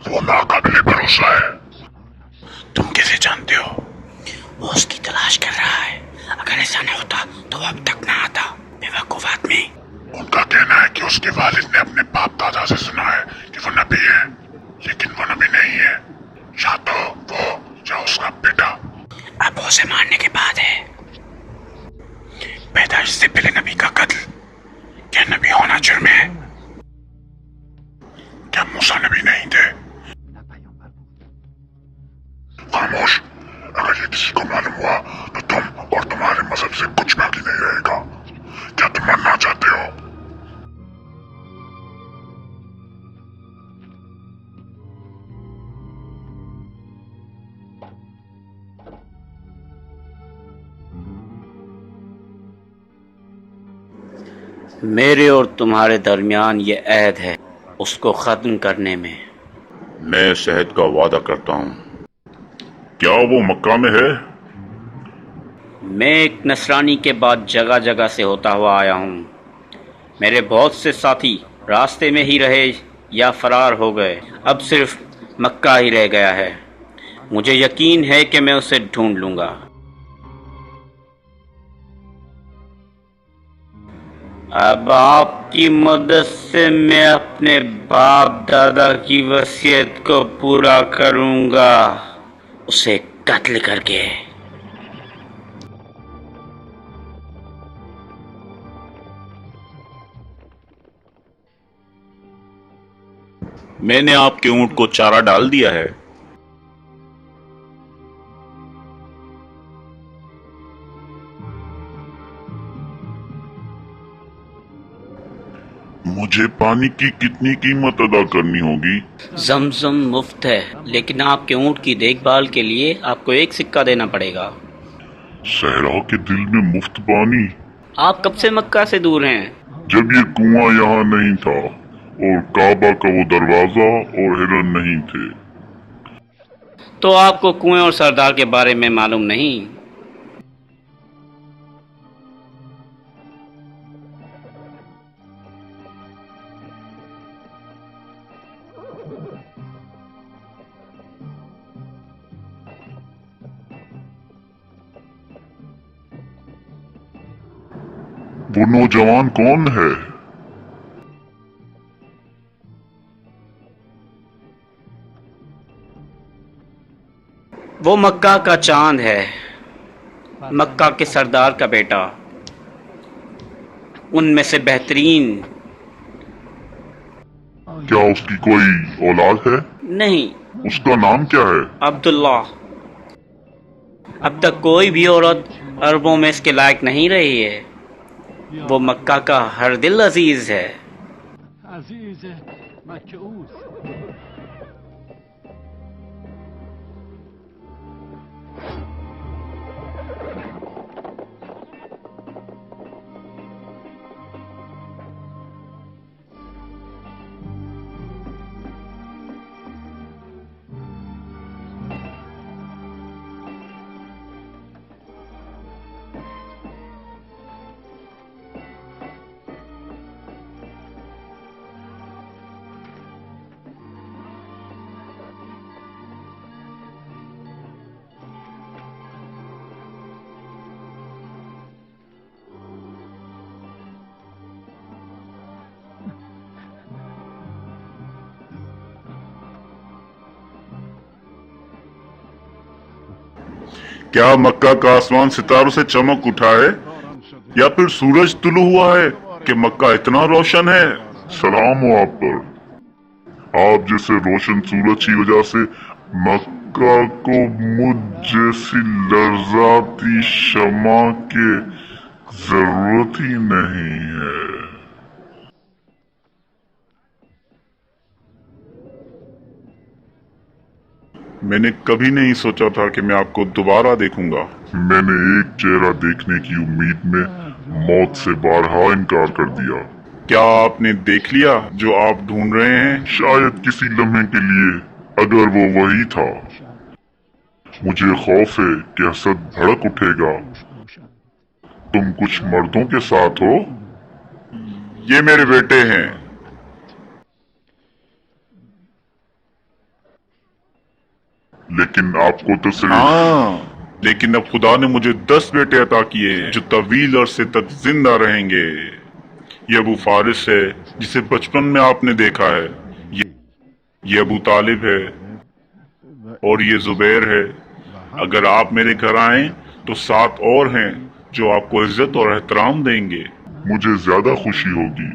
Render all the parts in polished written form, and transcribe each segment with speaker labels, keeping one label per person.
Speaker 1: वो नाकाबिले भरोसा है। तुम कैसे जानते हो? वो उसकी तलाश कर रहा है। अगर ऐसा नहीं होता तो वो अब तक ना आता। बेवकूफ आदमी। उनका कहना है कि उसके वालिद ने अपने बाप दादा से सुना है कि वो नबी है, लेकिन वो नबी नहीं है। या तो वो या उसका बेटा। अब वो उसे मारने के बाद है। पैदाइश से पहले नबी का कत्ल। क्या नबी होना जुर्म है? क्या मूसा नबी नहीं थे? खामोश। अगर ये किसी को मालूम हुआ तो तुम और तुम्हारे मजहब से कुछ बाकी नहीं रहेगा। क्या तुम मरना चाहते हो?
Speaker 2: मेरे और तुम्हारे दरमियान ये अहद है, उसको ख़त्म करने में।
Speaker 1: मैं शहद का वादा करता हूँ। क्या वो मक्का में है?
Speaker 2: मैं एक नसरानी के बाद जगह जगह से होता हुआ आया हूँ। मेरे बहुत से साथी रास्ते में ही रहे या फरार हो गए। अब सिर्फ मक्का ही रह गया है। मुझे यकीन है कि मैं उसे ढूंढ लूँगा। अब आपकी मदद से मैं अपने बाप दादा की वसीयत को पूरा करूँगा, उसे कत्ल करके।
Speaker 1: मैंने आपके ऊंट को चारा डाल दिया है। मुझे पानी की कितनी कीमत अदा करनी होगी?
Speaker 2: जमजम मुफ्त है, लेकिन आपके ऊंट की देखभाल के लिए आपको एक सिक्का देना पड़ेगा।
Speaker 1: सहरा के दिल में मुफ्त पानी?
Speaker 2: आप कब से मक्का से दूर हैं?
Speaker 1: जब ये कुआं यहाँ नहीं था और काबा का वो दरवाजा और हिरन नहीं थे।
Speaker 2: तो आपको कुएं और सरदार के बारे में मालूम नहीं?
Speaker 1: वो नौजवान कौन है?
Speaker 2: वो मक्का का चांद है, मक्का के सरदार का बेटा, उनमें से बेहतरीन।
Speaker 1: क्या उसकी कोई औलाद है?
Speaker 2: नहीं।
Speaker 1: उसका नाम क्या है?
Speaker 2: अब्दुल्ला। अब तक कोई भी औरत अरबों में इसके लायक नहीं रही है। वो मक्का का हर दिल अजीज है।
Speaker 1: क्या मक्का का आसमान सितारों से चमक उठा है या फिर सूरज तुलू हुआ है कि मक्का इतना रोशन है? सलाम हो आप पर। आप जैसे रोशन सूरज की वजह से मक्का को मुझ जैसी लर्जाती शमा के जरूरत ही नहीं है। मैंने कभी नहीं सोचा था कि मैं आपको दोबारा देखूंगा। मैंने एक चेहरा देखने की उम्मीद में मौत से बारहा इनकार कर दिया। क्या आपने देख लिया जो आप ढूंढ रहे हैं? शायद किसी लम्हे के लिए, अगर वो वही था। मुझे खौफ है कि हसद भड़क उठेगा। तुम कुछ मर्दों के साथ हो? ये मेरे बेटे हैं। लेकिन आपको तो सिर्फ हाँ, लेकिन अब खुदा ने मुझे 10 बेटे अता किए हैं जो तवील अरसे तक जिंदा रहेंगे। ये अबू फारिस है जिसे बचपन में आपने देखा है, ये अबू तालिब है और ये जुबैर है। अगर आप मेरे घर आए तो 7 और हैं जो आपको इज्जत और एहतराम देंगे। मुझे ज्यादा खुशी होगी।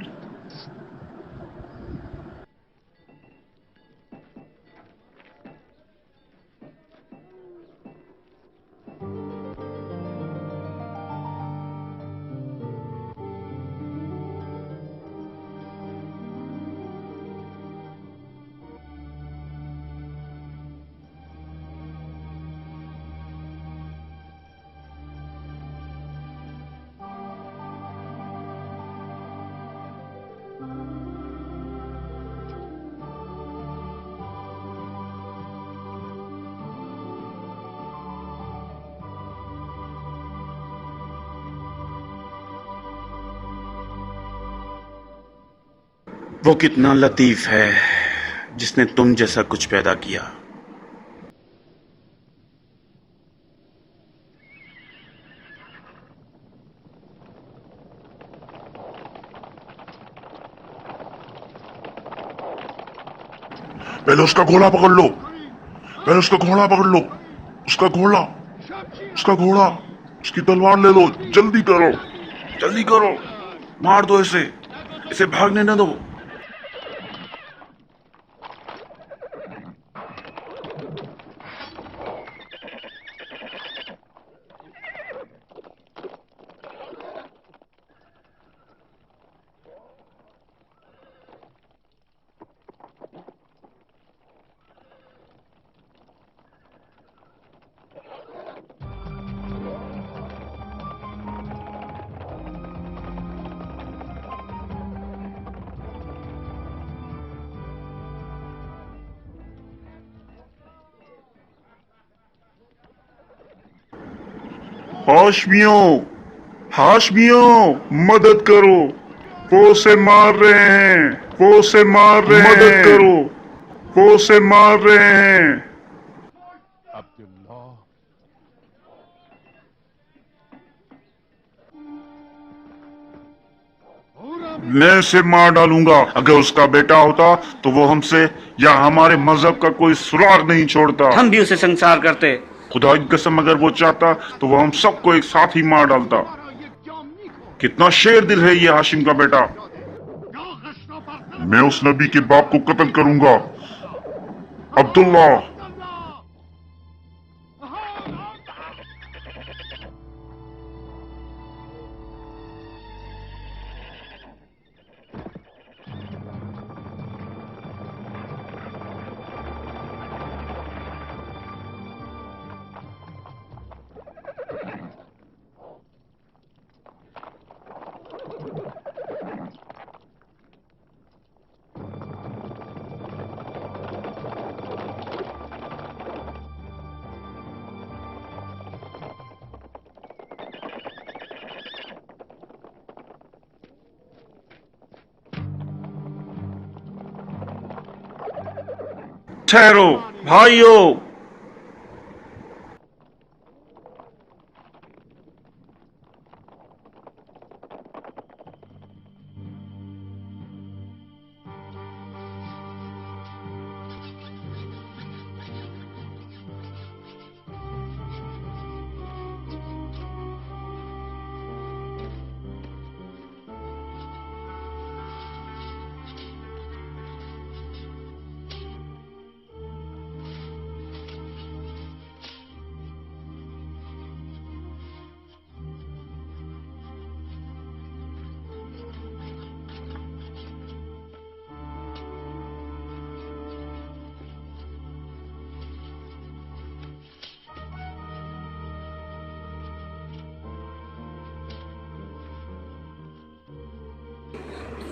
Speaker 3: वो कितना लतीफ है जिसने तुम जैसा कुछ पैदा किया।
Speaker 1: पहले उसका घोड़ा पकड़ लो, पहले उसका घोड़ा पकड़ लो, उसका घोड़ा, उसका घोड़ा, उसकी तलवार ले लो, जल्दी करो, जल्दी करो, मार दो इसे, इसे भागने न दो। हाशमियों, हाशमियों, मदद करो, वो उसे मार रहे हैं, वो उसे मार रहे हैं, मदद करो, वो उसे मार रहे हैं। मैं उसे मार डालूंगा। अगर उसका बेटा होता तो वो हमसे या हमारे मजहब का कोई सुराग नहीं छोड़ता।
Speaker 2: हम भी उसे संसार करते।
Speaker 1: खुदा की कसम, अगर वो चाहता तो वो हम सबको एक साथ ही मार डालता। कितना शेर दिल है ये हाशिम का बेटा। मैं उस नबी के बाप को कत्ल करूंगा, अब्दुल्ला।
Speaker 3: ठहरो भाइयों,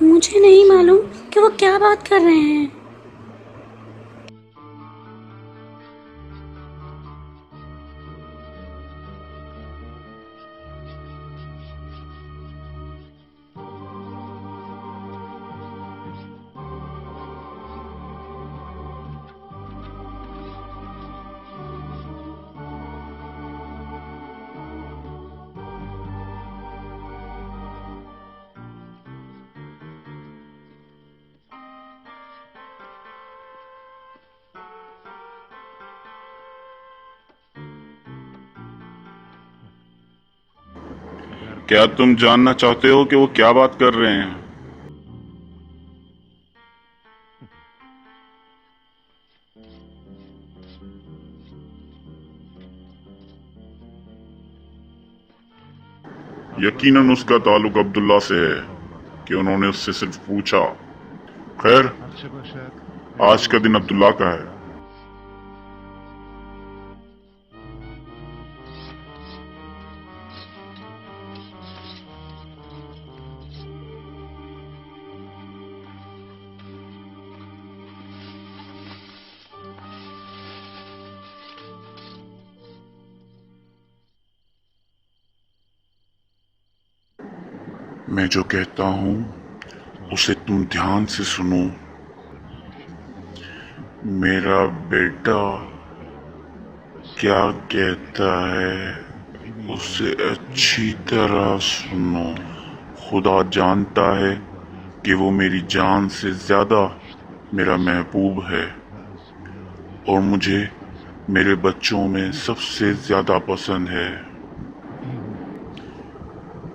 Speaker 4: मुझे नहीं मालूम कि वो क्या बात कर रहे हैं।
Speaker 1: क्या तुम जानना चाहते हो कि वो क्या बात कर रहे हैं? यकीनन उसका ताल्लुक अब्दुल्ला से है कि उन्होंने उससे सिर्फ पूछा। खैर, आज का दिन अब्दुल्ला का है। मैं जो कहता हूं उसे तुम ध्यान से सुनो। मेरा बेटा क्या कहता है उसे अच्छी तरह सुनो। खुदा जानता है कि वो मेरी जान से ज्यादा मेरा महबूब है और मुझे मेरे बच्चों में सबसे ज्यादा पसंद है।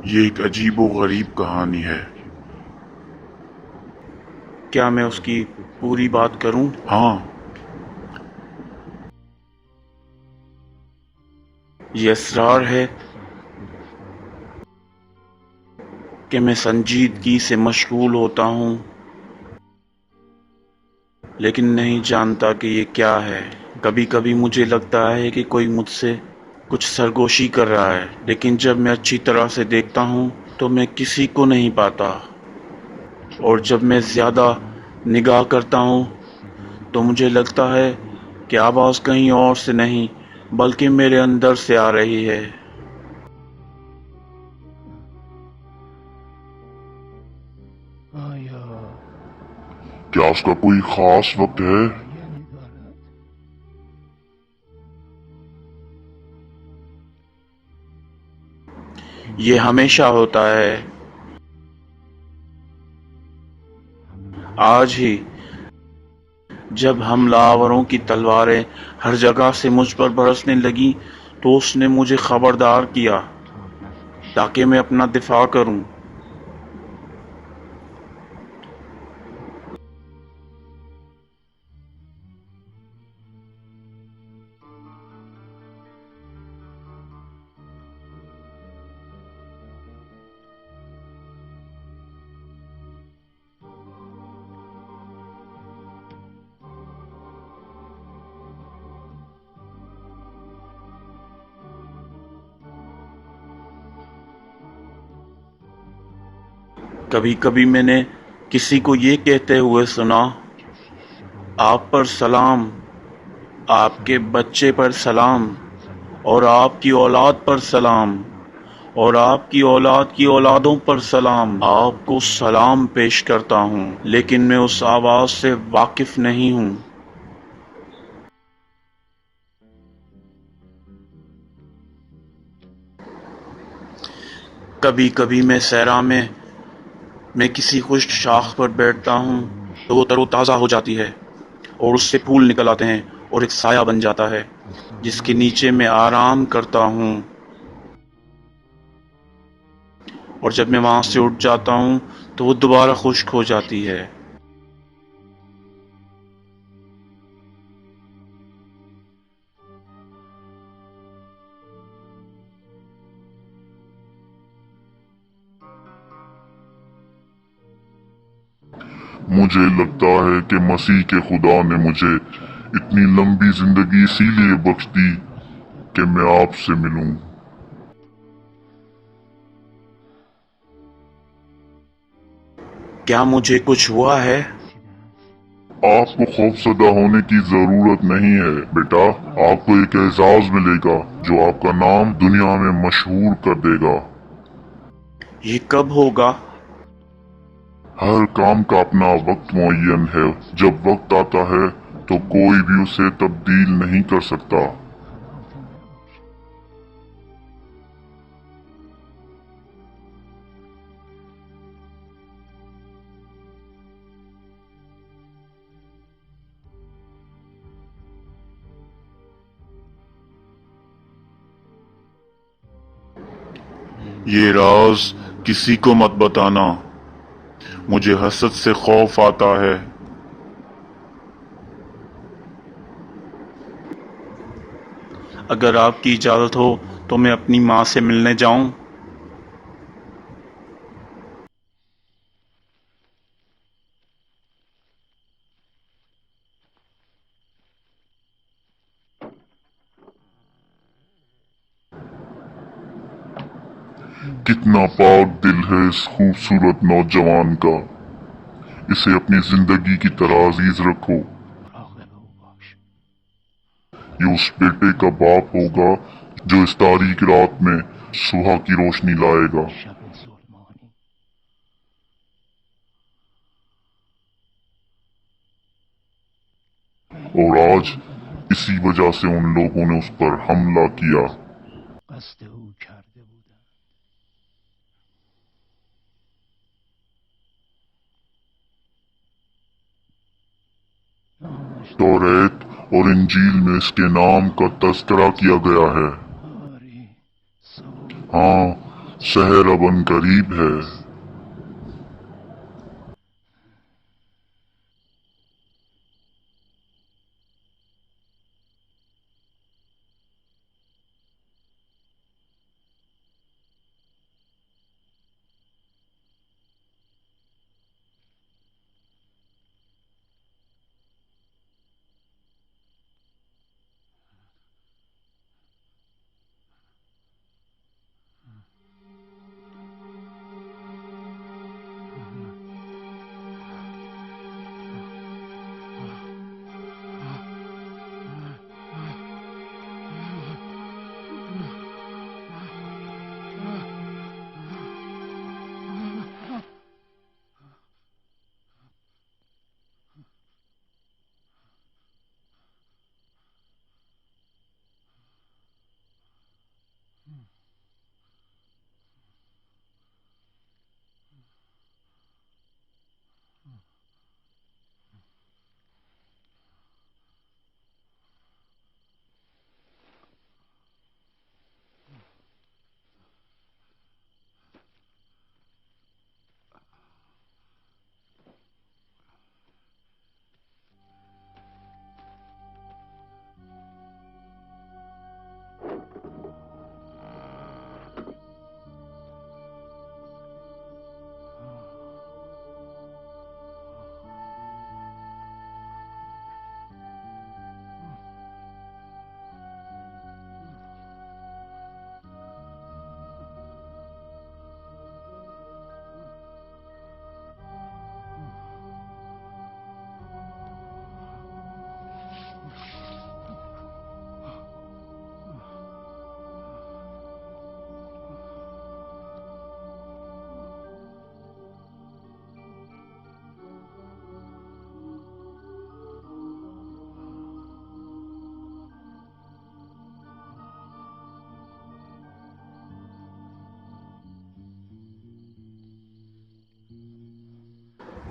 Speaker 1: ये एक अजीबो गरीब कहानी है।
Speaker 3: क्या मैं उसकी पूरी बात करूं?
Speaker 1: हाँ,
Speaker 3: ये असरार है कि मैं संजीदगी से मशगूल होता हूं, लेकिन नहीं जानता कि ये क्या है। कभी कभी मुझे लगता है कि कोई मुझसे कुछ सरगोशी कर रहा है, लेकिन जब मैं अच्छी तरह से देखता हूं तो मैं किसी को नहीं पाता, और जब मैं ज्यादा निगाह करता हूं तो मुझे लगता है कि आवाज कहीं और से नहीं बल्कि मेरे अंदर से आ रही है।
Speaker 1: क्या उसका कोई खास वक्त है?
Speaker 3: ये हमेशा होता है। आज ही जब हमलावरों की तलवारें हर जगह से मुझ पर बरसने लगी तो उसने मुझे खबरदार किया ताकि मैं अपना दिफा करूं। कभी कभी मैंने किसी को ये कहते हुए सुना, आप पर सलाम, आपके बच्चे पर सलाम, और आपकी औलाद पर सलाम, और आपकी औलाद की औलादों पर सलाम। आपको सलाम पेश करता हूँ, लेकिन मैं उस आवाज से वाकिफ नहीं हूँ। कभी कभी मैं सहरा में मैं किसी खुश्क शाख पर बैठता हूँ तो वो तरोताज़ा हो जाती है और उससे फूल निकल आते हैं और एक साया बन जाता है जिसके नीचे मैं आराम करता हूँ। और जब मैं वहां से उठ जाता हूँ तो वो दोबारा खुश्क हो जाती है।
Speaker 1: मुझे लगता है कि मसीह के खुदा ने मुझे इतनी लंबी जिंदगी इसीलिए बख्श दी कि मैं आपसे मिलूं।
Speaker 3: क्या मुझे कुछ हुआ है?
Speaker 1: आपको खौफजदा होने की जरूरत नहीं है बेटा। आपको एक एजाज मिलेगा जो आपका नाम दुनिया में मशहूर कर देगा।
Speaker 3: ये कब होगा?
Speaker 1: हर काम का अपना वक्त मुअय्यन है। जब वक्त आता है तो कोई भी उसे तब्दील नहीं कर सकता। یہ راز کسی کو مت بتانا، مجھے حسد سے خوف آتا ہے۔
Speaker 3: اگر آپ کی اجازت ہو تو میں اپنی ماں سے ملنے جاؤں؟
Speaker 1: کتنا پاک دل ہے اس خوبصورت نوجوان کا، اسے اپنی زندگی کی طرح عزیز رکھو۔ یہ اس بیٹے کا باپ ہوگا جو اس تاریک رات میں صبح کی روشنی لائے گا۔ اور آج اسی وجہ سے ان لوگوں نے اس پر حملہ کیا۔ توریت اور انجیل میں اس کے نام کا تذکرہ کیا گیا ہے۔ ہاں، شہر اب ان قریب ہے۔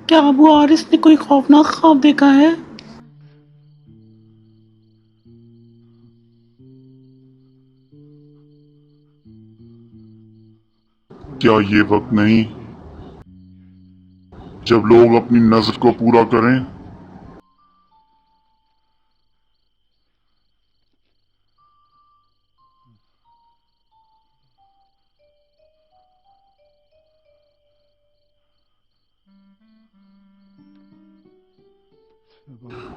Speaker 3: کیا ابو حارث نے کوئی خوفناک خواب دیکھا ہے؟
Speaker 1: کیا یہ وقت نہیں جب لوگ اپنی نظر کو پورا کریں؟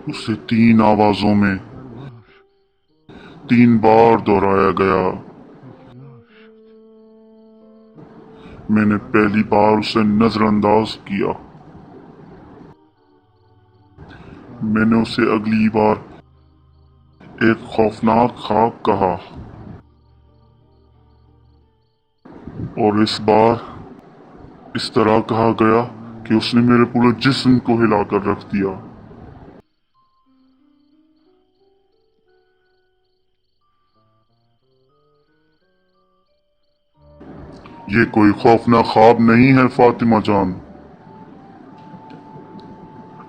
Speaker 1: اسے 3 آوازوں میں 3 بار دہرایا گیا۔ میں نے پہلی بار اسے نظر انداز کیا، میں نے اسے اگلی بار ایک خوفناک خواب کہا، اور اس بار اس طرح کہا گیا کہ اس نے میرے پورے جسم کو ہلا کر رکھ دیا۔ یہ کوئی خوفناک خواب نہیں ہے فاطمہ جان،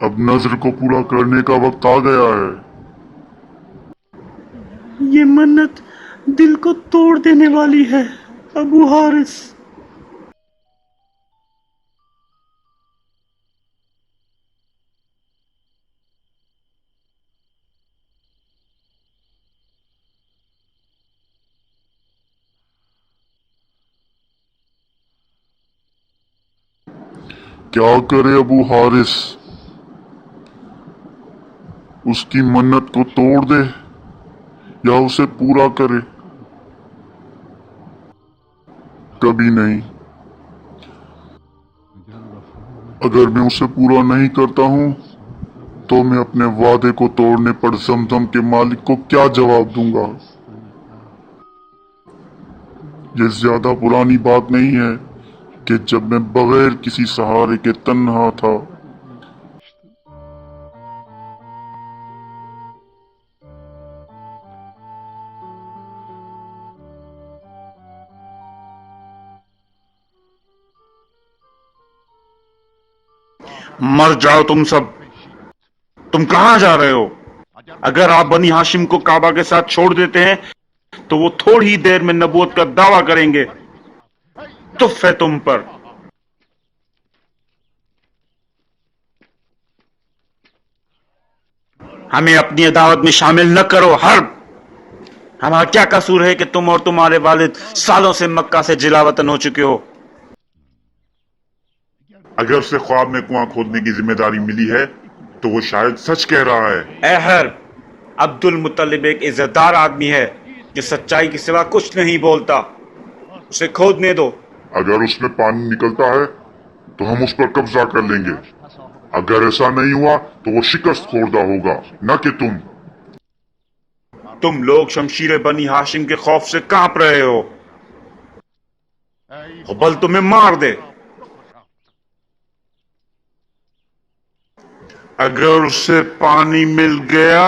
Speaker 1: اب نظر کو پورا کرنے کا وقت آ گیا ہے۔
Speaker 3: یہ منت دل کو توڑ دینے والی ہے ابو حارث۔
Speaker 1: क्या करे अबू हारिस, उसकी मन्नत को तोड़ दे या उसे पूरा करे? कभी नहीं। अगर मैं उसे पूरा नहीं करता हूं तो मैं अपने वादे को तोड़ने पर जमजम के मालिक को क्या जवाब दूंगा? ये ज्यादा पुरानी बात नहीं है कि जब मैं बगैर किसी सहारे के तन्हा था।
Speaker 3: मर जाओ तुम सब। तुम कहां जा रहे हो? अगर आप बनी हाशिम को काबा के साथ छोड़ देते हैं तो वो थोड़ी ही देर में नबूवत का दावा करेंगे। तुफ है तुम पर। हमें अपनी अदावत में शामिल न करो हर्ब। हमारा क्या कसूर है कि तुम और तुम्हारे वालिद सालों से मक्का से जिलावतन हो चुके हो?
Speaker 1: अगर उसे ख्वाब में कुआं खोदने की जिम्मेदारी मिली है तो वो शायद सच कह रहा है।
Speaker 3: ए हर्ब, अब्दुल मुत्तलिब एक इज्जतदार आदमी है जो सच्चाई के सिवा कुछ नहीं बोलता। उसे खोदने दो।
Speaker 1: अगर उसमें पानी निकलता है तो हम उस पर कब्जा कर लेंगे। अगर ऐसा नहीं हुआ तो वो शिकस्त खोरदा होगा, न कि तुम।
Speaker 3: तुम लोग शमशीर बनी हाशिम के खौफ से कांप रहे हो। हुबल तुम्हें मार दे। अगर उसे पानी मिल गया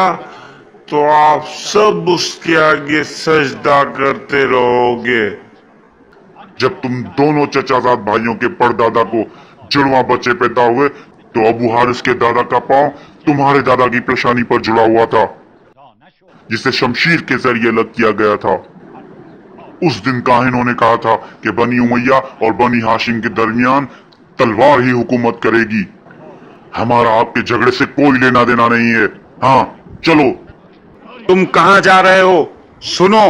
Speaker 3: तो आप सब उसके आगे सजदा करते रहोगे।
Speaker 1: जब तुम दोनों चचाजाद भाइयों के परदादा को जुड़वा बच्चे पैदा हुए तो अबू हारिस के दादा का पांव तुम्हारे दादा की पेशानी पर जुड़ा हुआ था, जिसे शमशीर के जरिए अलग किया गया था। उस दिन काहिनों ने कहा था कि बनी उमैया और बनी हाशिम के दरमियान तलवार ही हुकूमत करेगी। हमारा आपके झगड़े से कोई लेना देना नहीं है। हाँ, चलो।
Speaker 3: तुम कहां जा रहे हो? सुनो।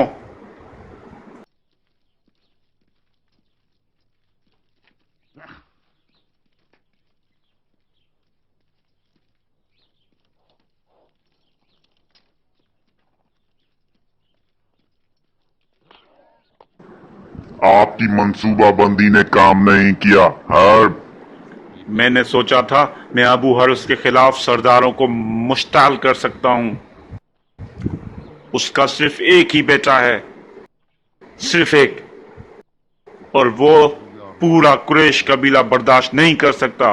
Speaker 1: आपकी मंसूबाबंदी ने काम नहीं किया हर्ब।
Speaker 3: मैंने सोचा था मैं अबू हर्स के खिलाफ सरदारों को मुश्ताल कर सकता हूं। उसका सिर्फ एक ही बेटा है, सिर्फ एक, और वो पूरा कुरैश कबीला बर्दाश्त नहीं कर सकता।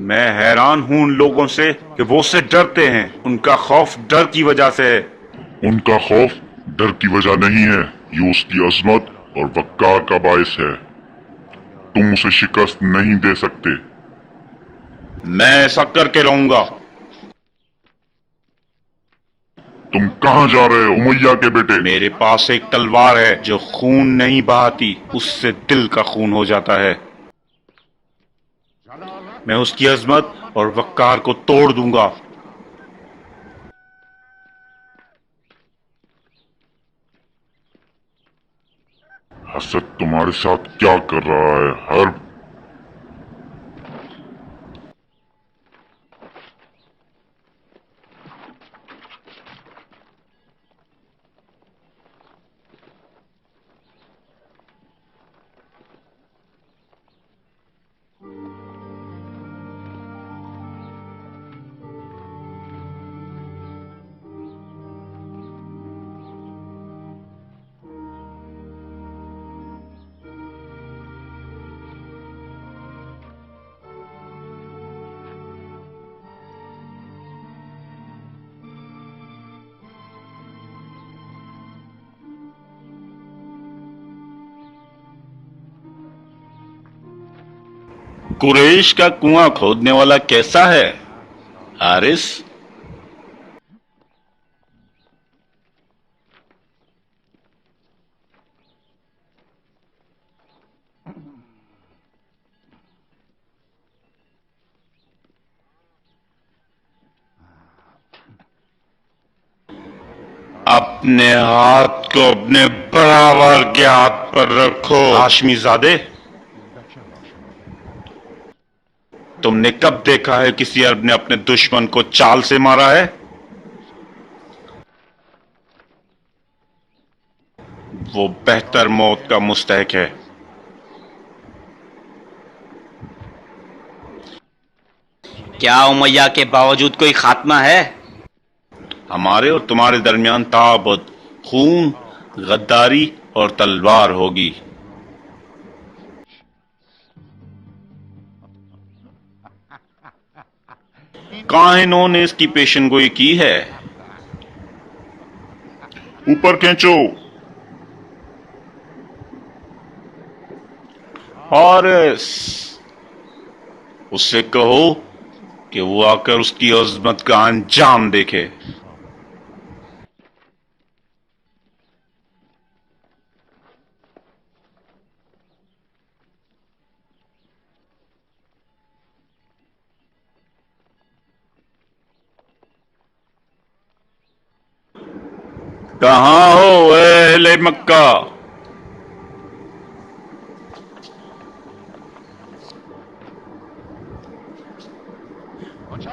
Speaker 3: मैं हैरान हूं उन लोगों से कि वो उससे डरते हैं। उनका खौफ डर की वजह से है।
Speaker 1: उनका खौफ डर की वजह नहीं है, ये उसकी अजमत और वक्कार का बायस है। तुम उसे शिकस्त नहीं दे सकते।
Speaker 3: मैं ऐसा करके रहूंगा।
Speaker 1: तुम कहां जा रहे हो उमैया के बेटे?
Speaker 3: मेरे पास एक तलवार है जो खून नहीं बहाती, उससे दिल का खून हो जाता है। मैं उसकी अजमत और वक्कार को तोड़ दूंगा।
Speaker 1: हसद तुम्हारे साथ क्या कर रहा है हर्ब?
Speaker 3: कुरैश का कुआं खोदने वाला कैसा है हारिस? अपने हाथ को अपने बराबर के हाथ पर रखो। हाशमी ज़ादे, तुमने कब देखा है किसी अरब ने अपने दुश्मन को चाल से मारा है? वो बेहतर मौत का मुस्तहक है।
Speaker 2: क्या उमैया के बावजूद कोई खात्मा है?
Speaker 3: हमारे और तुम्हारे दरमियान ताबत, खून, गद्दारी और तलवार होगी। काहिनों ने इसकी पेशनगोई की है।
Speaker 1: ऊपर खींचो।
Speaker 3: हारिस, उससे कहो कि वो आकर उसकी अजमत का अंजाम देखे। कहाँ हो अहले मक्का?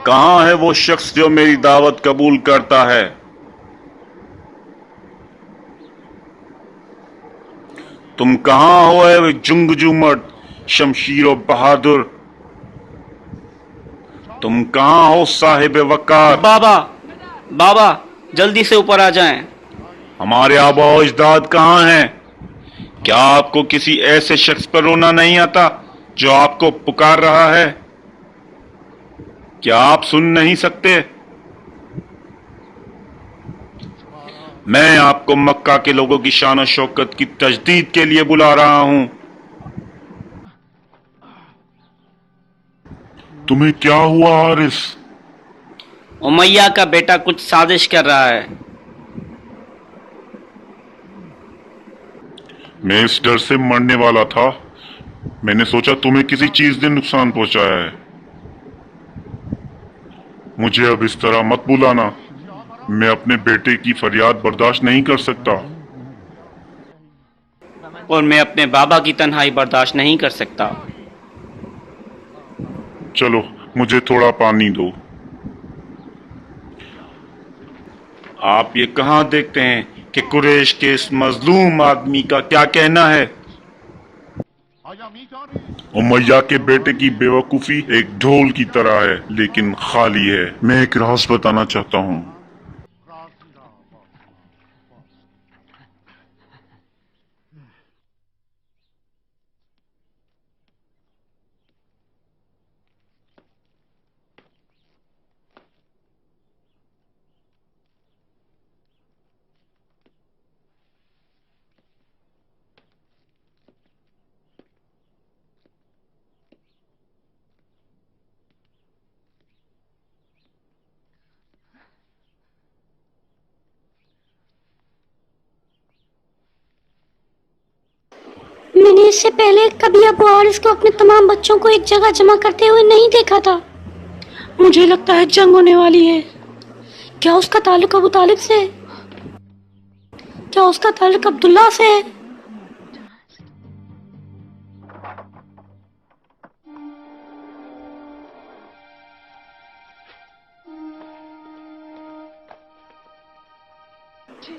Speaker 3: कहाँ है वो शख्स जो मेरी दावत कबूल करता है? तुम कहाँ हो ऐ जुंगजू मर्द, शमशीर और बहादुर? तुम कहाँ हो साहिब वकार?
Speaker 2: बाबा, बाबा, जल्दी से ऊपर आ जाएं।
Speaker 3: हमारे आबा और अजदाद कहाँ हैं? क्या आपको किसी ऐसे शख्स पर रोना नहीं आता जो आपको पुकार रहा है? क्या आप सुन नहीं सकते? मैं आपको मक्का के लोगों की शान और शौकत की तजदीद के लिए बुला रहा हूं।
Speaker 1: तुम्हें क्या हुआ हारिस?
Speaker 2: उमैया का बेटा कुछ साजिश कर रहा है।
Speaker 1: मैं इस डर से मरने वाला था। मैंने सोचा तुम्हें किसी चीज ने नुकसान पहुंचाया है। मुझे अब इस तरह मत बुलाना। मैं अपने बेटे की फरियाद बर्दाश्त नहीं कर सकता।
Speaker 2: और मैं अपने बाबा की तन्हाई बर्दाश्त नहीं कर सकता।
Speaker 1: चलो, मुझे थोड़ा पानी दो।
Speaker 3: आप ये कहां देखते हैं कि कुरैश के इस मजलूम आदमी का क्या कहना है?
Speaker 1: उमैया के बेटे की बेवकूफी एक ढोल की तरह है, लेकिन खाली है। मैं एक राज बताना चाहता हूँ।
Speaker 4: मैंने इससे पहले कभी अबू हारिस को अपने तमाम बच्चों को एक जगह जमा करते हुए नहीं देखा था। मुझे लगता है जंग होने वाली है। क्या उसका ताल्लुक अबू तालिब से है? क्या उसका ताल्लुक अब्दुल्ला से है?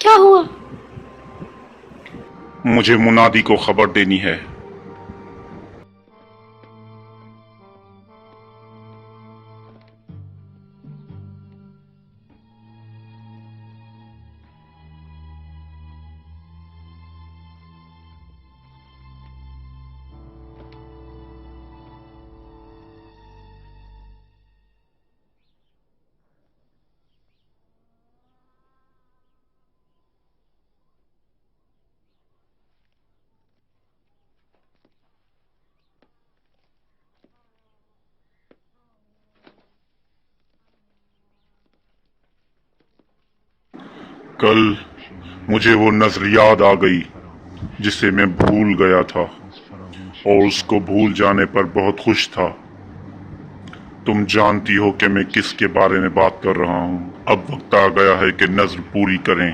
Speaker 4: क्या हुआ?
Speaker 3: मुझे मुनादी को खबर देनी है।
Speaker 1: कल मुझे वो नजर याद आ गई जिसे मैं भूल गया था, और उसको भूल जाने पर बहुत खुश था। तुम जानती हो कि मैं किसके बारे में बात कर रहा हूँ। अब वक्त आ गया है कि नजर पूरी करें।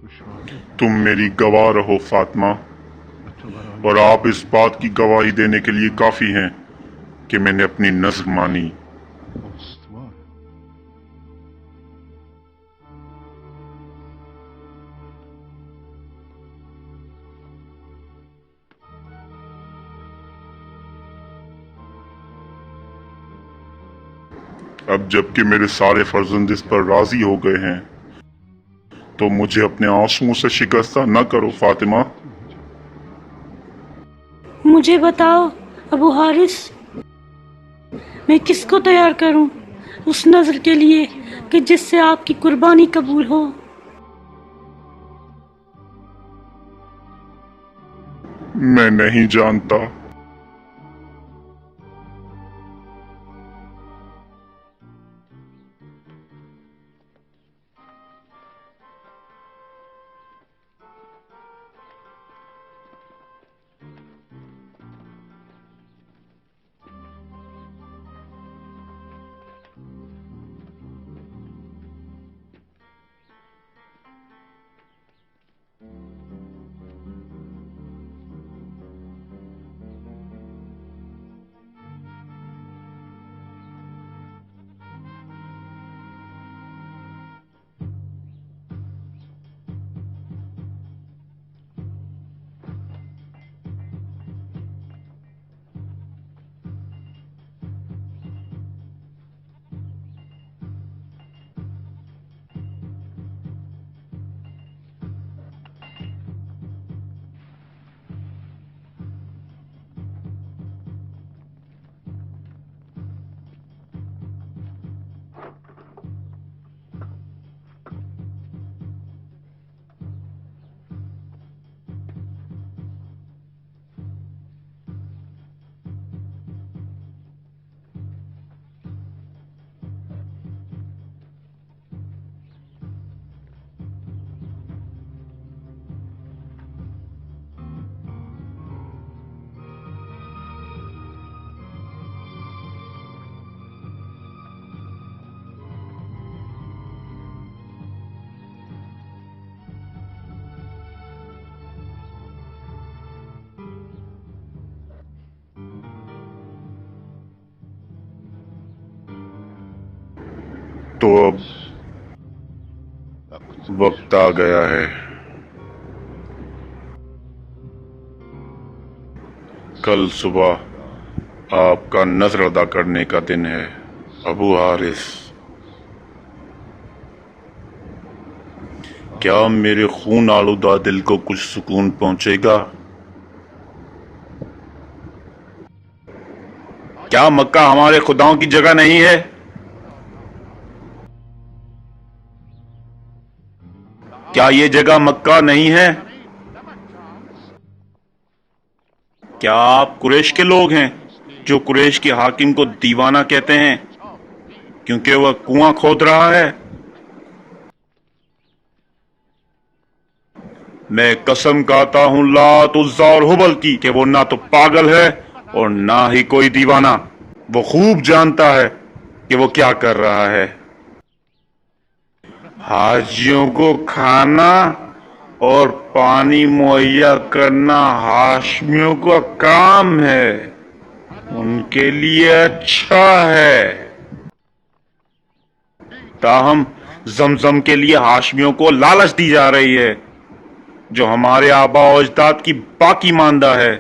Speaker 1: तुम मेरी गवाह रहो फातिमा, और आप इस बात की गवाही देने के लिए काफी हैं कि मैंने अपनी नज़र मानी। अब जबकि मेरे सारे फर्जंद इस पर राजी हो गए हैं, तो मुझे अपने आंसुओं से शिकस्ता न करो फातिमा।
Speaker 4: मुझे बताओ अबू हारिस, मैं किसको तैयार करूं उस नजर के लिए कि जिससे आपकी कुर्बानी कबूल हो?
Speaker 1: मैं नहीं जानता। तो अब वक्त आ गया है। कल सुबह आपका नजर अदा करने का दिन है अबू हारिस। क्या मेरे खून आलूदा दिल को कुछ सुकून पहुंचेगा? क्या मक्का हमारे खुदाओं की जगह नहीं है? क्या ये जगह मक्का नहीं है? क्या आप कुरैश के लोग हैं जो कुरैश के हाकिम को दीवाना कहते हैं क्योंकि वह कुआं खोद रहा है? मैं कसम खाता हूं लात, उज़्ज़ा और हुबल की कि वो ना तो पागल है और ना ही कोई दीवाना। वो खूब जानता है कि वो क्या कर रहा है। हाजियों को खाना और पानी मुहैया करना हाशमियों का काम है, उनके लिए अच्छा है। ताहम जमजम के लिए हाशमियों को लालच दी जा रही है जो हमारे आबा और अजदाद की बाकी मानदा है।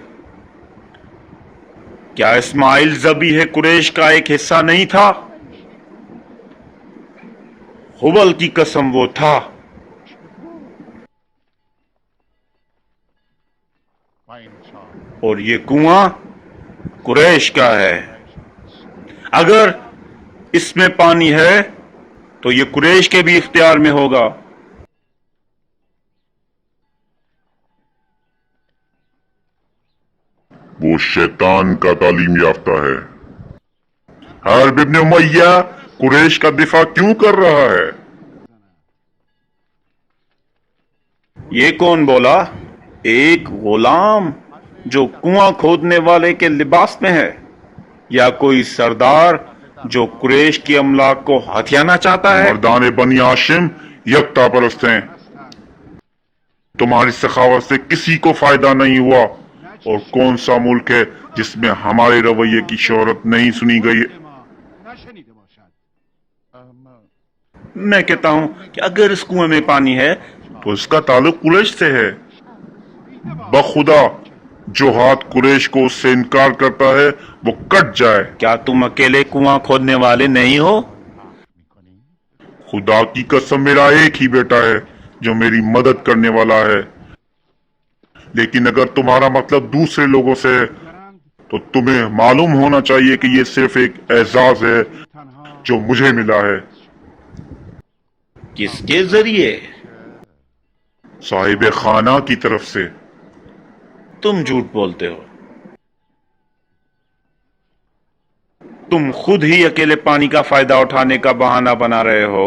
Speaker 1: क्या इस्माइल ज़बीह कुरैश का एक हिस्सा नहीं था? हुबल की कसम वो था। और ये कुआं कुरैश का है। अगर इसमें पानी है तो ये कुरैश के भी इख्तियार में होगा। वो शैतान का तालीम याफ्ता है। हर्ब इब्न उमय्या कुरैश का दिफा क्यों कर रहा है? ये कौन बोला? एक गुलाम जो कुआं खोदने वाले के लिबास में है, या कोई सरदार जो कुरैश की अमलाक को हथियाना चाहता है? मर्दाने बनी हाशिम यकता परस्त हैं। तुम्हारी सखावत से किसी को फायदा नहीं हुआ। और कौन सा मुल्क है जिसमें हमारे रवैये की शोहरत नहीं सुनी गई?
Speaker 3: मैं कहता हूँ कि अगर इस कुएं में पानी है
Speaker 1: तो इसका ताल्लुक कुरैश से है। बखुदा जो हाथ कुरैश को उससे इनकार करता है वो कट जाए।
Speaker 3: क्या तुम अकेले कुआं खोदने वाले नहीं हो?
Speaker 1: खुदा की कसम मेरा एक ही बेटा है जो मेरी मदद करने वाला है। लेकिन अगर तुम्हारा मतलब दूसरे लोगों से है तो तुम्हें मालूम होना चाहिए कि ये सिर्फ एक एजाज है जो मुझे मिला है।
Speaker 3: किसके जरिए?
Speaker 1: साहिब खाना की तरफ से।
Speaker 3: तुम झूठ बोलते हो। तुम खुद ही अकेले पानी का फायदा उठाने का बहाना बना रहे हो।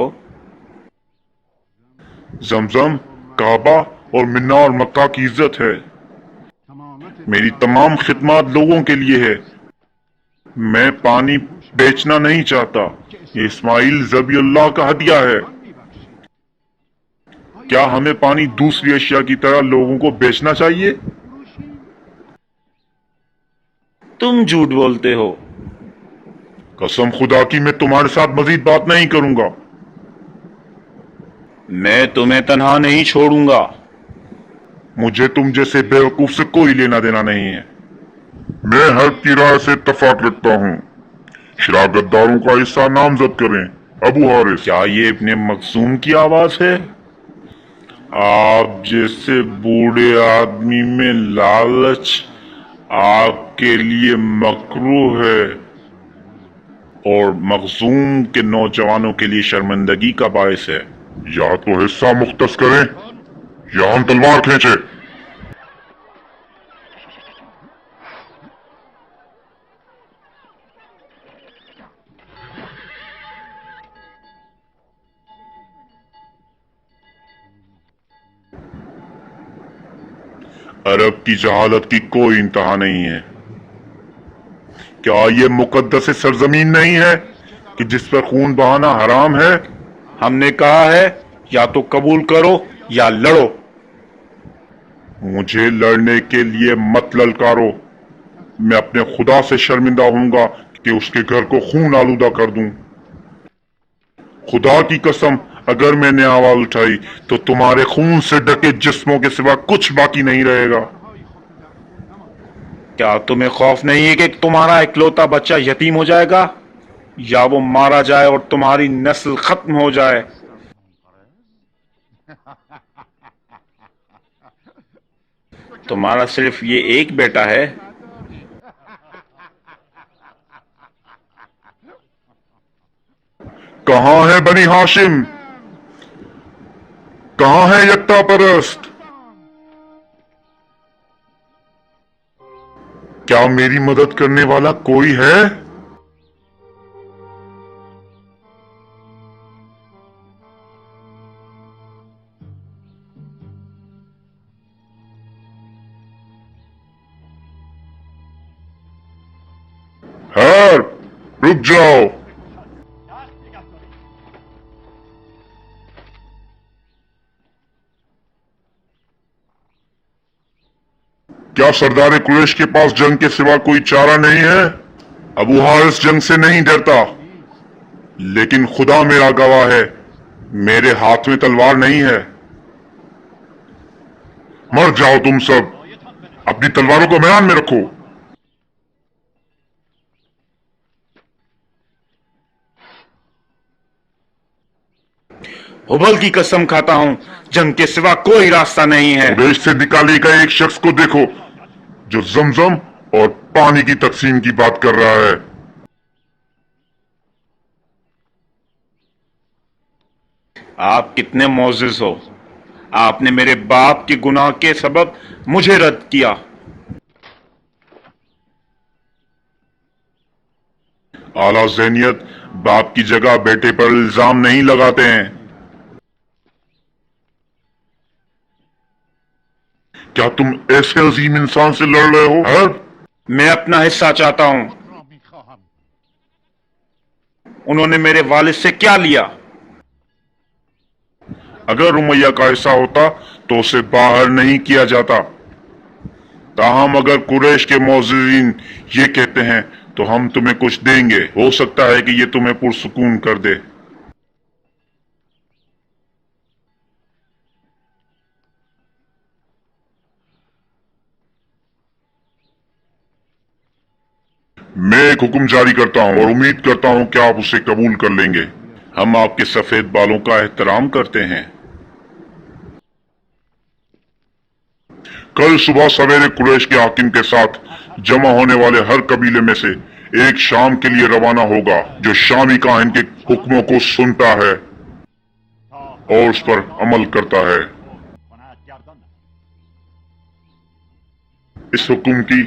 Speaker 1: जमजम, काबा और मिन्ना और मक्का की इज्जत है। मेरी तमाम खिदमत लोगों के लिए है। मैं पानी बेचना नहीं चाहता। ये इस्माइल ज़बीउल्लाह का हदिया है। क्या हमें पानी दूसरी अशिया की तरह लोगों को बेचना चाहिए?
Speaker 3: तुम झूठ बोलते हो।
Speaker 1: कसम खुदा की मैं तुम्हारे साथ मजीद बात नहीं करूंगा।
Speaker 3: मैं तुम्हें तन्हा नहीं छोड़ूंगा।
Speaker 1: मुझे तुम जैसे बेवकूफ से कोई लेना देना नहीं है। मैं हर की राय से इत्तफाक रखता हूँ। शराकतदारों का हिस्सा नामजद करें। अबू हारिस। क्या ये इब्ने मखसूम की आवाज है? आप जैसे बूढ़े आदमी में लालच आपके लिए मकरूह है और मखसूम के नौजवानों के लिए शर्मिंदगी का बायस है। या तो हिस्सा मुख्तस करें या हम तलवार खींचे। अरब की जहालत की कोई इंतहा नहीं है। क्या ये मुकद्दस सरजमीन नहीं है कि जिस पर खून बहाना हराम है?
Speaker 3: हमने कहा है या तो कबूल करो या लड़ो।
Speaker 1: मुझे लड़ने के लिए मत ललकारो। मैं अपने खुदा से शर्मिंदा होऊंगा कि उसके घर को खून आलूदा कर दूं। खुदा की कसम अगर मैंने आवाज उठाई तो तुम्हारे खून से ढके जिस्मों के सिवा कुछ बाकी नहीं रहेगा।
Speaker 3: क्या तुम्हें खौफ नहीं है कि तुम्हारा इकलौता बच्चा यतीम हो जाएगा या वो मारा जाए और तुम्हारी नस्ल खत्म हो जाए? तुम्हारा सिर्फ ये एक बेटा है।
Speaker 1: कहां है बनी हाशिम? कहां है यत्ता परस्त? क्या मेरी मदद करने वाला कोई है? है? रुक जाओ। क्या सरदार कुरैश के पास जंग के सिवा कोई चारा नहीं है? अबू हारिस जंग से नहीं डरता, लेकिन खुदा मेरा गवाह है, मेरे हाथ में तलवार नहीं है। मर जाओ तुम सब। अपनी तलवारों को मैदान में रखो।
Speaker 3: हुबल की कसम खाता हूं, जंग के सिवा कोई रास्ता नहीं है।
Speaker 1: कुरैश से निकाले गए एक शख्स को देखो जो जमजम और पानी की तकसीम की बात कर रहा है।
Speaker 3: आप कितने मोअज़्ज़िज़ हो। आपने मेरे बाप के गुनाह के सबब मुझे रद्द किया।
Speaker 1: आला ज़हनियत बाप की जगह बेटे पर इल्जाम नहीं लगाते हैं। क्या तुम ऐसे अजीम इंसान से लड़ रहे हो? है?
Speaker 3: मैं अपना हिस्सा चाहता हूं। उन्होंने मेरे वालिद से क्या लिया?
Speaker 1: अगर रुमैया का हिस्सा होता तो उसे बाहर नहीं किया जाता। ताहम अगर कुरैश के मौज़िन ये कहते हैं तो हम तुम्हें कुछ देंगे, हो सकता है कि ये तुम्हें पुरसुकून कर दे। मैं एक हुक्म जारी करता हूँ और उम्मीद करता हूँ कि आप उसे कबूल कर लेंगे। हम आपके सफेद बालों का एहतराम करते हैं। कल सुबह सवेरे कुरैश के हाकिम के साथ जमा होने वाले हर कबीले में से एक शाम के लिए रवाना होगा, जो शामी काहिन के हुक्मों को सुनता है और उस पर अमल करता है। इस हुक्म की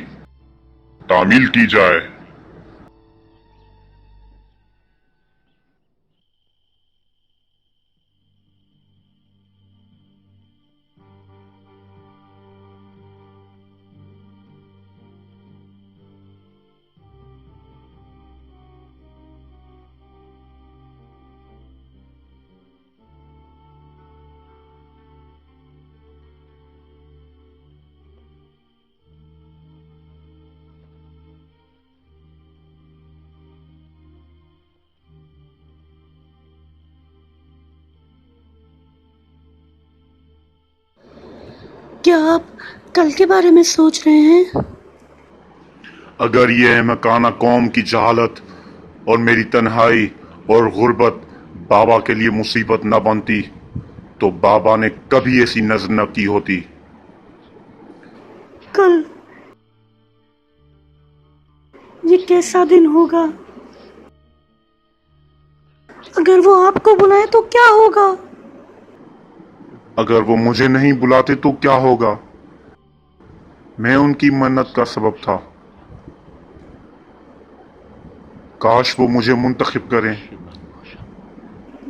Speaker 1: तामील की जाए।
Speaker 4: क्या आप कल के बारे में सोच रहे हैं?
Speaker 1: अगर यह मकाना कौम की जहालत और मेरी तन्हाई और गुर्बत बाबा के लिए मुसीबत न बनती तो बाबा ने कभी ऐसी नजर न की होती।
Speaker 4: कल ये कैसा दिन होगा? अगर वो आपको बुलाए तो क्या होगा?
Speaker 1: अगर वो मुझे नहीं बुलाते तो क्या होगा? मैं उनकी मन्नत का सबब था। काश वो मुझे मुंतखब करें।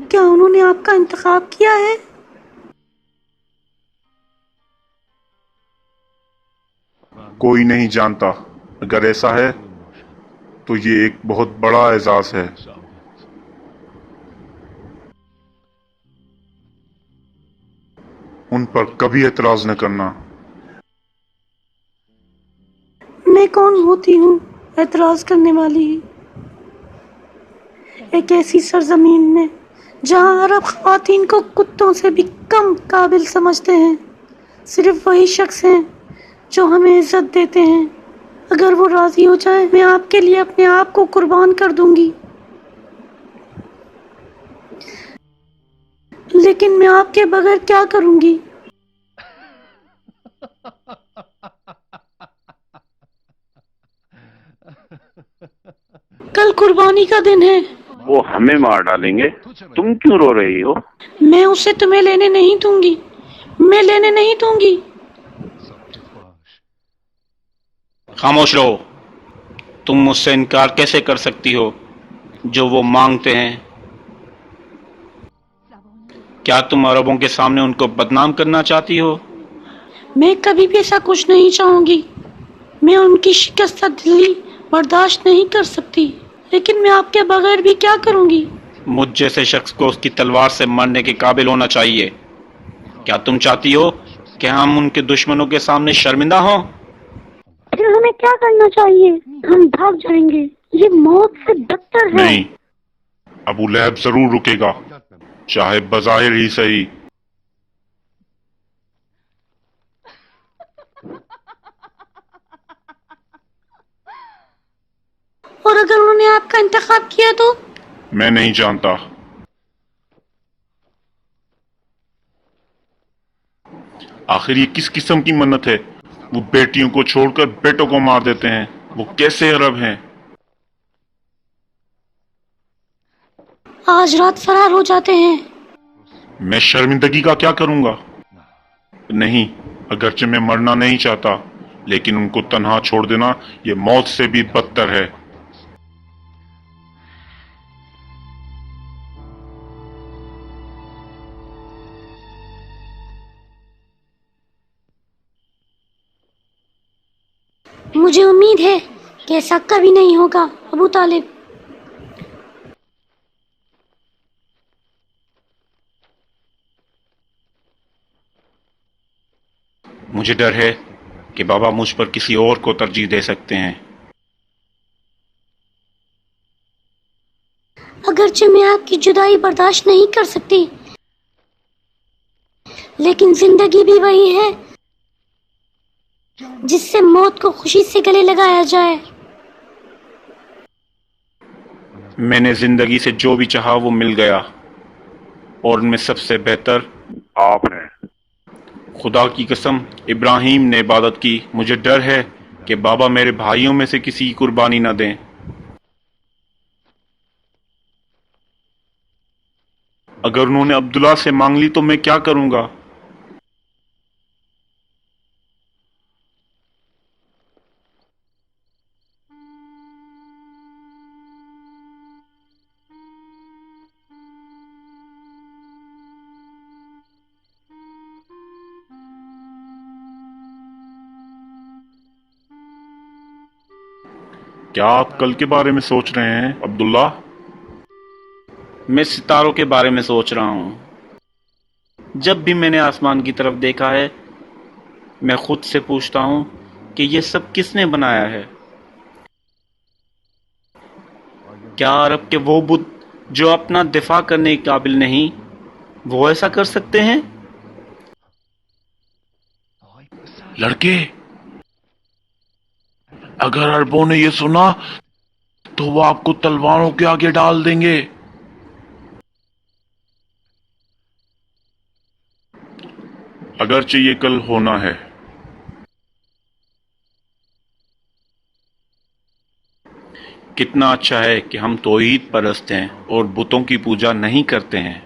Speaker 4: क्या उन्होंने आपका इंतखाब किया है?
Speaker 1: कोई नहीं जानता। अगर ऐसा है तो ये एक बहुत बड़ा एजाज है। उन पर कभी एतराज न करना।
Speaker 4: मैं कौन होती हूँ एतराज करने वाली? एक ऐसी सरजमीन में जहाँ अरब ख्वातीन को कुत्तों से भी कम काबिल समझते हैं, सिर्फ वही शख्स हैं जो हमें इज्जत देते हैं। अगर वो राजी हो जाए, मैं आपके लिए अपने आप को कुर्बान कर दूंगी। लेकिन मैं आपके बगैर क्या करूंगी? कल कुर्बानी का दिन है।
Speaker 5: वो हमें मार डालेंगे, तुम क्यों रो रही हो?
Speaker 4: मैं उसे तुम्हें लेने नहीं दूंगी। मैं लेने नहीं दूंगी।
Speaker 2: खामोश रहो। तुम मुझसे इनकार कैसे कर सकती हो जो वो मांगते हैं? क्या तुम अरबों के सामने उनको बदनाम करना चाहती हो?
Speaker 4: मैं कभी भी ऐसा कुछ नहीं चाहूंगी। मैं उनकी शिकस्त दिली बर्दाश्त नहीं कर सकती, लेकिन मैं आपके बगैर भी क्या करूंगी?
Speaker 2: मुझ जैसे शख्स को उसकी तलवार से मारने के काबिल होना चाहिए। क्या तुम चाहती हो कि हम उनके दुश्मनों के सामने शर्मिंदा हों?
Speaker 4: फिर हमें क्या करना चाहिए? हम भाग जाएंगे। ये मौत से बदतर है।
Speaker 1: नहीं, अबू लहब जरूर रुकेगा, चाहे बज़ाहिर ही सही।
Speaker 4: और अगर उन्होंने आपका इंतखाब किया तो?
Speaker 1: मैं नहीं जानता। आखिर ये किस किस्म की मन्नत है? वो बेटियों को छोड़कर बेटों को मार देते हैं। वो कैसे अरब हैं?
Speaker 4: आज रात फरार हो जाते हैं।
Speaker 1: मैं शर्मिंदगी का क्या करूंगा? नहीं, अगरचे मैं मरना नहीं चाहता, लेकिन उनको तन्हा छोड़ देना ये मौत से भी बदतर है।
Speaker 4: मुझे उम्मीद है कि ऐसा कभी नहीं होगा, अबू तालिब।
Speaker 3: मुझे डर है कि बाबा मुझ पर किसी और को तरजीह दे सकते हैं।
Speaker 4: अगरचे मैं आपकी जुदाई बर्दाश्त नहीं कर सकती, लेकिन जिंदगी भी वही है जिससे मौत को खुशी से गले लगाया जाए।
Speaker 3: मैंने जिंदगी से जो भी चाहा वो मिल गया, और उनमें सबसे बेहतर
Speaker 5: आप हैं।
Speaker 3: खुदा की कसम इब्राहिम ने इबादत की। मुझे डर है कि बाबा मेरे भाइयों में से किसी की कुर्बानी न दें। अगर उन्होंने अब्दुल्ला से मांग ली तो मैं क्या करूंगा? क्या आप कल के बारे में सोच रहे हैं अब्दुल्ला? मैं सितारों के बारे में सोच रहा हूँ। जब भी मैंने आसमान की तरफ देखा है, मैं खुद से पूछता हूँ कि ये सब किसने बनाया है? क्या अरब के वो बुत जो अपना दिफा करने के काबिल नहीं, वो ऐसा कर सकते हैं?
Speaker 6: लड़के, अगर अरबों ने ये सुना तो वो आपको तलवारों के आगे डाल देंगे।
Speaker 3: अगरचे ये कल होना है, कितना अच्छा है कि हम तौहीद परस्त हैं और बुतों की पूजा नहीं करते हैं।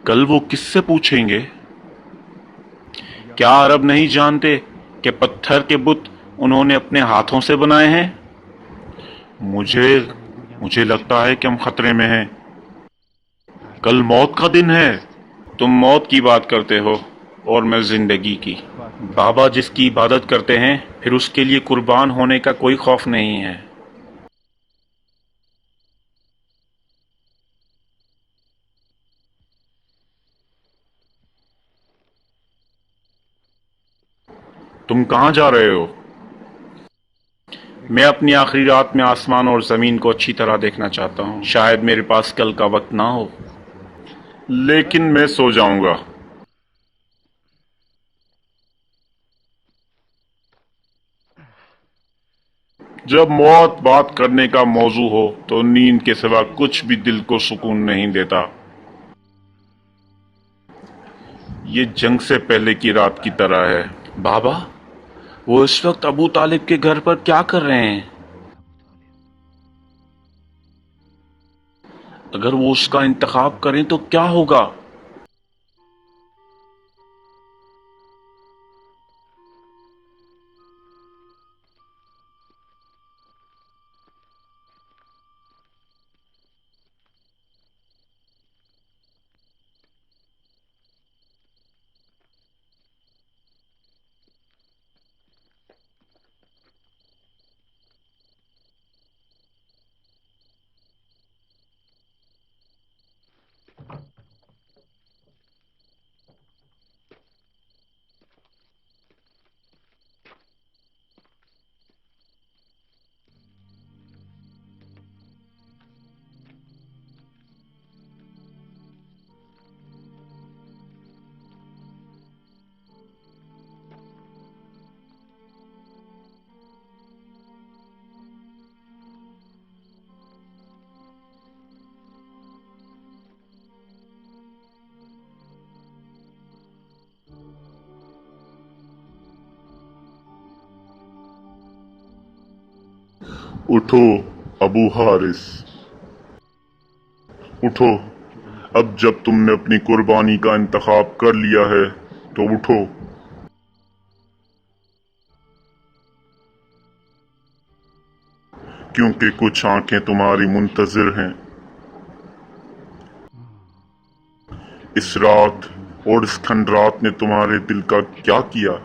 Speaker 3: कल वो किससे पूछेंगे? क्या अरब नहीं जानते कि पत्थर के बुत उन्होंने अपने हाथों से बनाए हैं? मुझे मुझे लगता है कि हम खतरे में हैं। कल मौत का दिन है। तुम मौत की बात करते हो और मैं जिंदगी की। बाबा जिसकी इबादत करते हैं, फिर उसके लिए कुर्बान होने का कोई खौफ नहीं है। तुम कहाँ जा रहे हो? मैं अपनी आखिरी रात में आसमान और जमीन को अच्छी तरह देखना चाहता हूँ। शायद मेरे पास कल का वक्त ना हो,
Speaker 1: लेकिन मैं सो जाऊंगा। जब मौत बात करने का मौजू हो तो नींद के सिवा कुछ भी दिल को सुकून नहीं देता। ये जंग से पहले की रात की तरह है।
Speaker 3: बाबा, वो इस वक्त अबू तालिब के घर पर क्या कर रहे हैं? अगर वो उसका इंतखाब करें तो क्या होगा?
Speaker 1: उठो अबू हारिस, उठो। अब जब तुमने अपनी कुर्बानी का इंतखाब कर लिया है तो उठो। क्योंकि कुछ आंखें तुम्हारी मुंतजिर हैं। इस रात और इस खंडरात ने तुम्हारे दिल का क्या किया?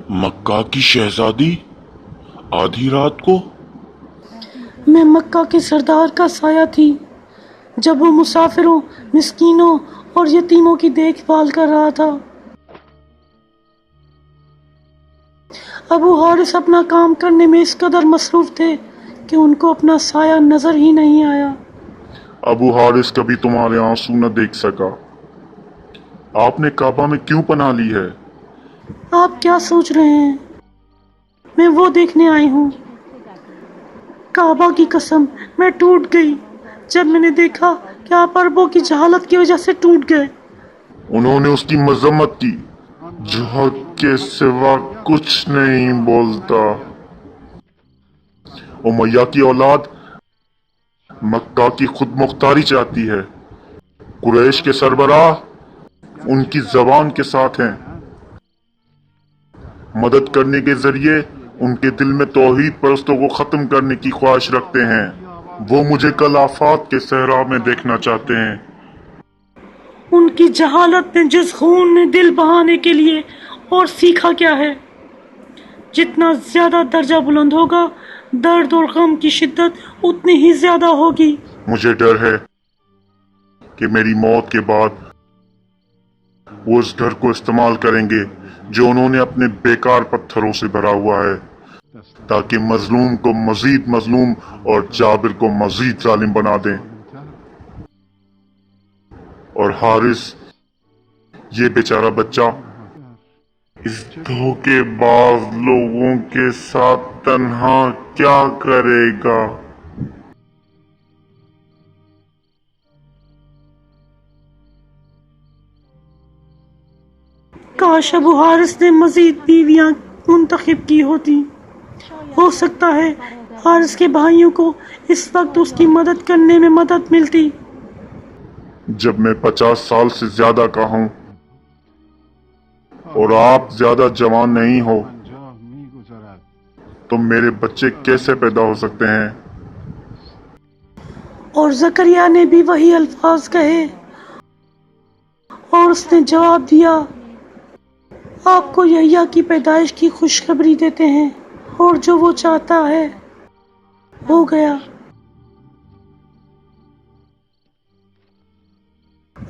Speaker 6: मक्का की शहजादी आधी रात को?
Speaker 4: मैं मक्का के सरदार का साया थी जब वो मुसाफिरों, मिस्कीनों और यतीमों की देखभाल कर रहा था। अबू हारिस अपना काम करने में इस कदर मसरूफ थे कि उनको अपना साया नजर ही नहीं आया।
Speaker 1: अबू हारिस कभी तुम्हारे आंसू न देख सका। आपने काबा में क्यों पनाह ली है?
Speaker 4: आप क्या सोच रहे हैं? मैं वो देखने आई हूँ। काबा की कसम, मैं टूट गई जब मैंने देखा कि आप अरबों की जहालत की वजह से टूट गए।
Speaker 1: उन्होंने उसकी मजम्मत की जो हक के सिवा कुछ नहीं बोलता। उमैया की औलाद मक्का की खुद मुख्तारी चाहती है। कुरैश के सरबराह उनकी जबान के साथ हैं। मदद करने के जरिए उनके दिल में तौहीद परस्तों को खत्म करने की ख्वाहिश रखते हैं। वो मुझे कल आफात के सहरा में देखना चाहते हैं।
Speaker 4: उनकी जहालत ने जिस खून ने दिल बहाने के लिए और सीखा क्या है। जितना ज्यादा दर्जा बुलंद होगा, दर्द और गम की शिद्दत उतनी ही ज्यादा होगी।
Speaker 1: मुझे डर है कि मेरी मौत के बाद वो इस घर को इस्तेमाल करेंगे जो उन्होंने अपने बेकार पत्थरों से भरा हुआ है, ताकि मजलूम को मजीद मजलूम और जाबिर को मजीद जालिम बना दें। और हारिस, ये बेचारा बच्चा, इस धोखेबाज लोगों के साथ तन्हा क्या करेगा?
Speaker 4: काश अबू हारिस ने मजीद बीवियां मुंतखब की होती। हो सकता है हारिस के भाइयों को इस वक्त उसकी मदद करने में मदद मिलती।
Speaker 1: जब मैं 50 साल से ज्यादा का हूं और आप ज्यादा जवान नहीं हो, तो मेरे बच्चे कैसे पैदा हो सकते हैं?
Speaker 4: और जकरिया ने भी वही अल्फाज कहे और उसने जवाब दिया, आपको यहया की पैदाइश की खुशखबरी देते हैं और जो वो चाहता है हो गया।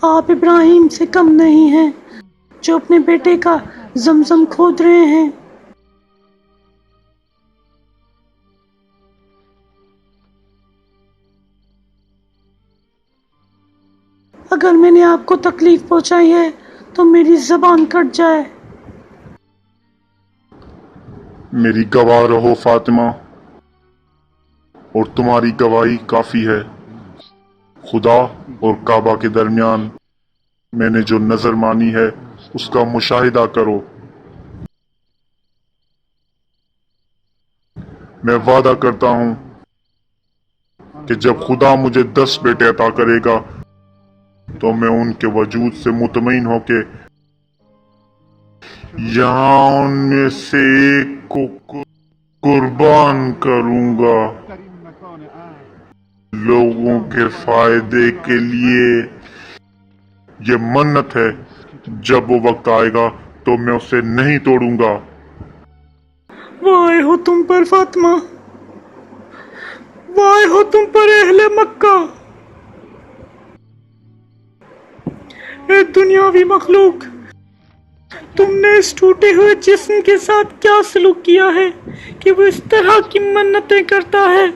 Speaker 4: आप इब्राहिम से कम नहीं हैं जो अपने बेटे का जमजम खोद रहे हैं। अगर मैंने आपको तकलीफ पहुंचाई है तो मेरी जबान कट जाए।
Speaker 1: मेरी गवाह रहो फातिमा, और तुम्हारी गवाही काफी है। खुदा और काबा के दरमियान मैंने जो नजर मानी है उसका मुशाहिदा करो। मैं वादा करता हूं कि जब खुदा मुझे 10 बेटे अता करेगा तो मैं उनके वजूद से मुतमईन होके यहाँ उनमें से एक को कुर्बान करूंगा। लोगों के फायदे के लिए ये मन्नत है। जब वो वक्त आएगा तो मैं उसे नहीं तोड़ूंगा।
Speaker 4: वाह हो तुम पर फातिमा, वाह हो तुम पर अहले मक्का। ए दुनियावी मखलूक, तुमने इस टूटे हुए जिस्म के साथ क्या सलूक किया है कि वो इस तरह की मन्नतें करता है।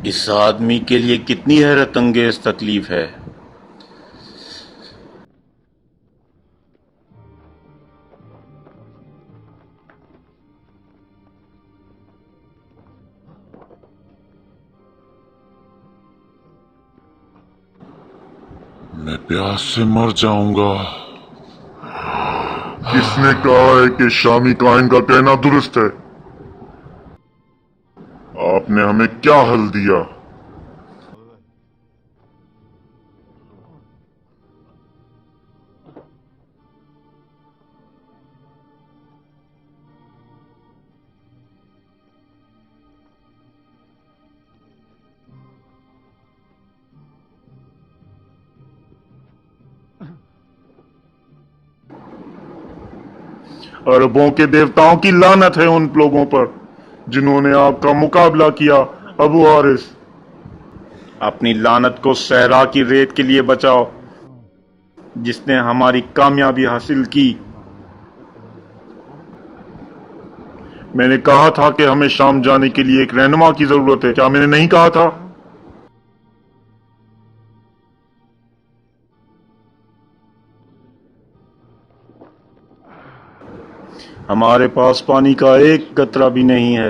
Speaker 3: इस आदमी के लिए कितनी हैरत अंगेज तकलीफ है।
Speaker 1: मैं प्यास से मर जाऊंगा। किसने कहा है कि शामी काइन का कहना दुरुस्त है? आपने हमें क्या हल दिया? अरबों के देवताओं की लानत है उन लोगों पर जिन्होंने आपका मुकाबला किया, अबू हारिस। अपनी लानत को सहरा की रेत के लिए बचाओ जिसने हमारी कामयाबी हासिल की। मैंने कहा था कि हमें शाम जाने के लिए एक रहनुमा की जरूरत है, क्या मैंने नहीं कहा था? हमारे पास पानी का एक कतरा भी नहीं है।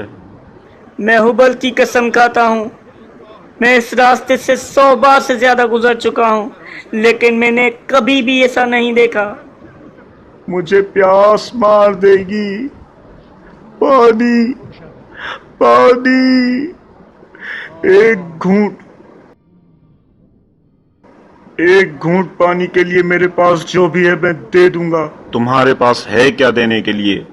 Speaker 2: मैं हुबल की कसम खाता हूँ, मैं इस रास्ते से 100 बार से ज्यादा गुजर चुका हूँ, लेकिन मैंने कभी भी ऐसा नहीं देखा।
Speaker 1: मुझे प्यास मार देगी। पानी, पानी, एक घूंट पानी के लिए मेरे पास जो भी है मैं दे दूंगा। तुम्हारे पास है क्या देने के लिए?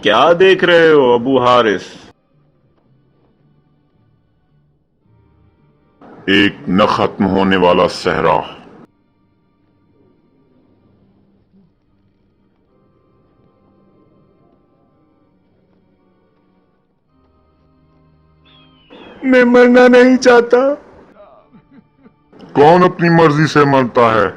Speaker 1: क्या देख रहे हो अबू हारिस? एक न खत्म होने वाला सहरा। मैं मरना नहीं चाहता। कौन अपनी मर्जी से मरता है?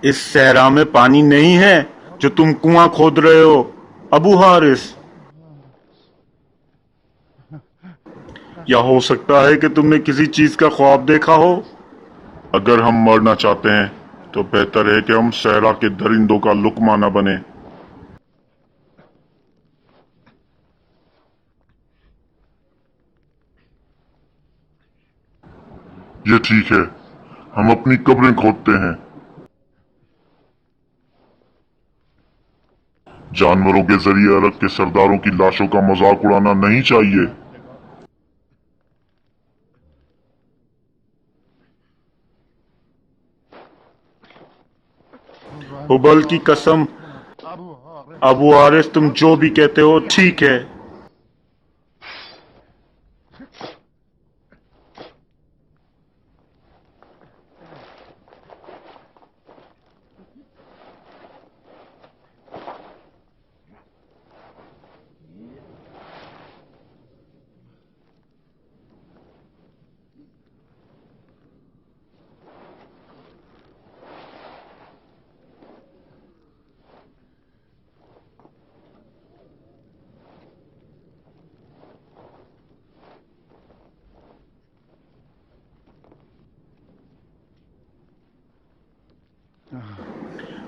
Speaker 1: इस सहरा में पानी नहीं है जो तुम कुआं खोद रहे हो, अबू हारिस। या हो सकता है कि तुमने किसी चीज का ख्वाब देखा हो। अगर हम मरना चाहते हैं तो बेहतर है कि हम सहरा के दरिंदों का लुकमा न बने। ये ठीक है, हम अपनी कब्रें खोदते हैं। जानवरों के जरिए अरब के सरदारों की लाशों का मजाक उड़ाना नहीं चाहिए। हुबल की कसम, अबू हारिस, तुम जो भी कहते हो ठीक है।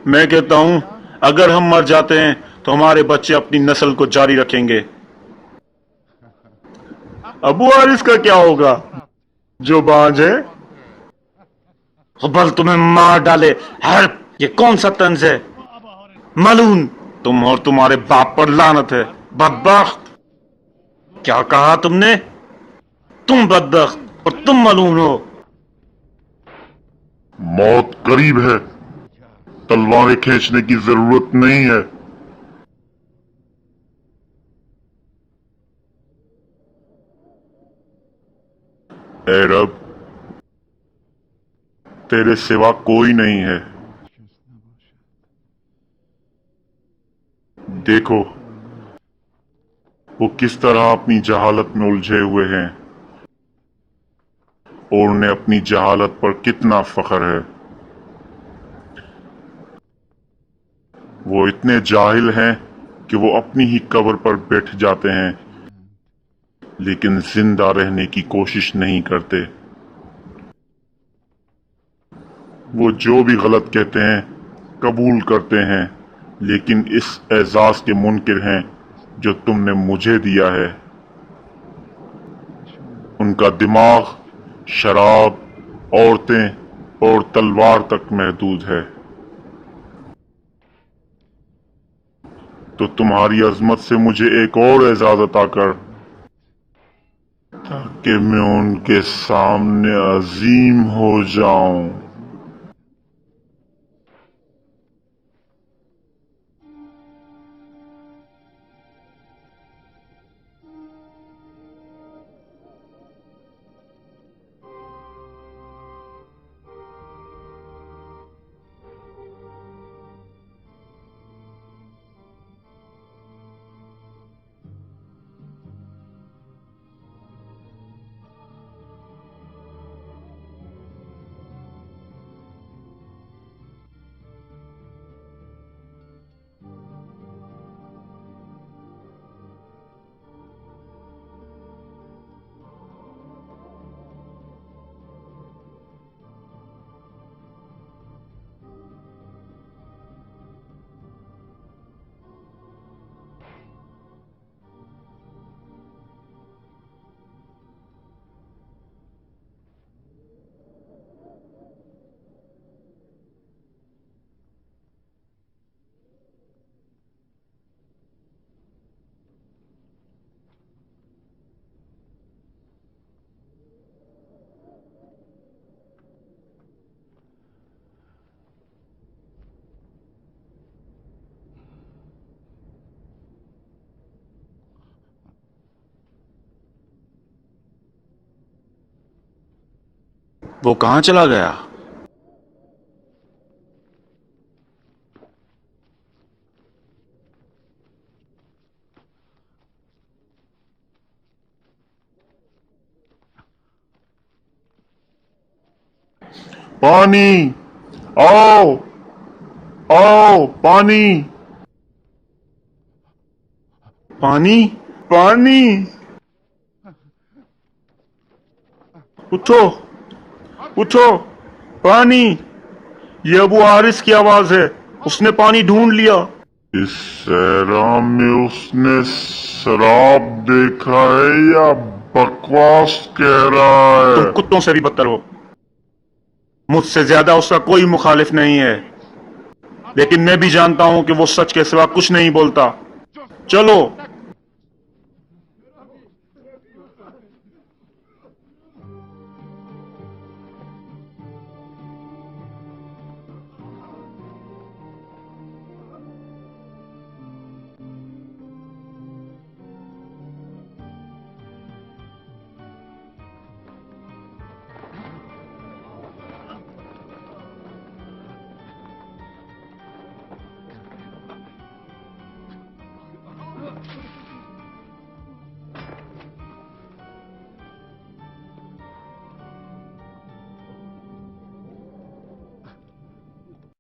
Speaker 1: मैं कहता हूं अगर हम मर जाते हैं तो हमारे बच्चे अपनी नस्ल को जारी रखेंगे। अबू हारिस का क्या होगा जो बाज है?
Speaker 3: हुबल तुम्हें मार डाले। हर ये कौन सा तंज है? मलून,
Speaker 1: तुम और तुम्हारे बाप पर लानत है, बदबख्त।
Speaker 3: क्या कहा तुमने? तुम बदबख्त और तुम मलून हो।
Speaker 1: मौत करीब है, तलवारें खींचने की जरूरत नहीं है। ऐ रब, तेरे सिवा कोई नहीं है। देखो वो किस तरह अपनी जहालत में उलझे हुए हैं और उन्हें अपनी जहालत पर कितना फख्र है। वो इतने जाहिल हैं कि वो अपनी ही कब्र पर बैठ जाते हैं, लेकिन जिंदा रहने की कोशिश नहीं करते। वो जो भी गलत कहते हैं कबूल करते हैं, लेकिन इस एजाज के मुनकिर हैं जो तुमने मुझे दिया है। उनका दिमाग शराब, औरतें और तलवार तक महदूद है। तो तुम्हारी अजमत से मुझे एक और एजाज अता कर, ताकि मैं उनके सामने अजीम हो जाऊं।
Speaker 3: वो कहाँ चला गया?
Speaker 1: पानी, आओ आओ, पानी
Speaker 3: पानी, पानी, उठो उठो, पानी। ये अबू हारिस की आवाज है, उसने पानी ढूंढ लिया।
Speaker 1: इस सहरा में उसने शराब देखा है या बकवास कह रहा
Speaker 3: तुम
Speaker 1: है?
Speaker 3: कुत्तों से भी बदतर हो। मुझसे ज्यादा उसका कोई मुखालिफ नहीं है, लेकिन मैं भी जानता हूं कि वो सच के सिवा कुछ नहीं बोलता। चलो